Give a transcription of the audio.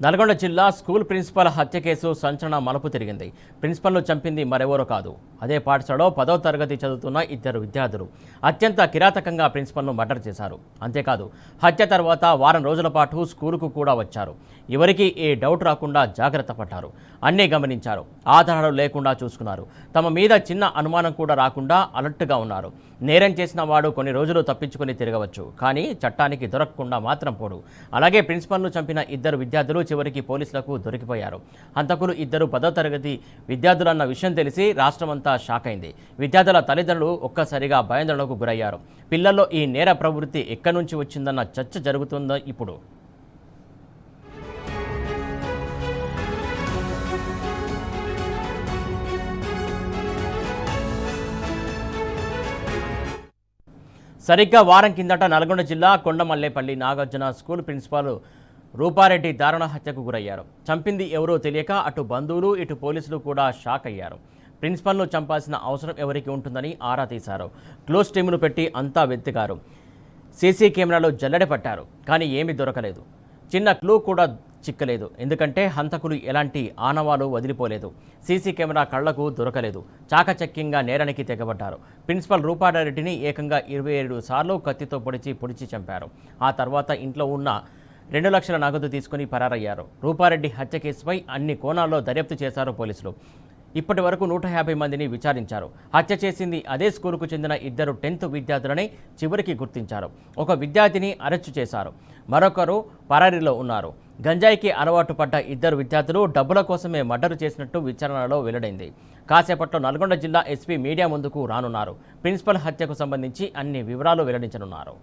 నల్గొండ జిల్లా school principal హత్య case సంచలన మలుపు తిరిగింది. ప్రిన్సిపల్ను చంపింది మరెవరో కాదు, అదే పాఠశాలలో 10వ తరగతి చదువుతున్న ఇద్దరు విద్యార్థులు అత్యంత కిరాతకంగా ప్రిన్సిపల్ను మర్డర్ చేశారు. అంతేకాదు హత్య తర్వాత వారం రోజుల పాటు స్కూలుకు కూడా వచ్చారు. ఎవరికి ఏ డౌట్ రాకుండా జాగ్రత్త పడ్డారు. అన్నీ గమనించారు, ఆధారాలు లేకుండా చూసుకున్నారు. తమ మీద చిన్న అనుమానం కూడా రాకుండా అలర్ట్గా ఉన్నారు. నేరం చేసిన వాడు కొన్ని రోజులు తప్పించుకొని తిరగవచ్చు, కానీ చట్టానికి దొరకకుండా మాత్రం పోడు. అలాగే ప్రిన్సిపల్ను చంపిన ఇద్దరు విద్యార్థులు చివరికి పోలీసులకు దొరికిపోయారు. హంతకులు ఇద్దరు 10వ తరగతి విద్యార్థులన్న విషయం తెలిసి రాష్ట్రమంతా షాక్ అయింది. విద్యార్థుల తల్లిదండ్రులు ఒక్కసారిగా భయాందోళనకు గురయ్యారు. పిల్లల్లో ఈ నేర ప్రవృత్తి ఎక్కడి నుంచి వచ్చిందన్న చర్చ జరుగుతుందో ఇప్పుడు. సరిగ్గా వారం కిందట నల్గొండ జిల్లా కొండమల్లేపల్లి నాగార్జున స్కూల్ ప్రిన్సిపాల్ రూపారెడ్డి దారుణ హత్యకు గురయ్యారు. చంపింది ఎవరో తెలియక అటు బంధువులు ఇటు పోలీసులు కూడా షాక్ అయ్యారు. ప్రిన్సిపల్ను చంపాల్సిన అవసరం ఎవరికి ఉంటుందని ఆరా తీశారు. క్లోజ్ టీమును పెట్టి అంతా వెతికారు. సీసీ కెమెరాలో జల్లెడ పట్టారు, కానీ ఏమీ దొరకలేదు. చిన్న క్లూ కూడా చిక్కలేదు. ఎందుకంటే హంతకులు ఎలాంటి ఆనవాలు వదిలిపోలేదు. సీసీ కెమెరా కళ్లకు దొరకలేదు. చాకచక్యంగా నేరానికి తెగబడ్డారు. ప్రిన్సిపల్ రూపారెడ్డిని ఏకంగా 27 సార్లు కత్తితో పొడిచి చంపారు. ఆ తర్వాత ఇంట్లో ఉన్న 2 లక్షల నగదు తీసుకుని పరారయ్యారు. రూపారెడ్డి హత్య కేసుపై అన్ని కోణాల్లో దర్యాప్తు చేశారు పోలీసులు. ఇప్పటి వరకు 150 మందిని విచారించారు. హత్య చేసింది అదే స్కూలుకు చెందిన ఇద్దరు 10th విద్యార్థులని చివరికి గుర్తించారు. ఒక విద్యార్థిని అరెస్టు చేశారు, మరొకరు పరారీలో ఉన్నారు. గంజాయికి అలవాటు పడ్డ ఇద్దరు విద్యార్థులు డబ్బుల కోసమే మర్డరు చేసినట్టు విచారణలో వెల్లడైంది. కాసేపట్లో నల్గొండ జిల్లా ఎస్పీ మీడియా ముందుకు రానున్నారు. ప్రిన్సిపల్ హత్యకు సంబంధించి అన్ని వివరాలు వెల్లడించనున్నారు.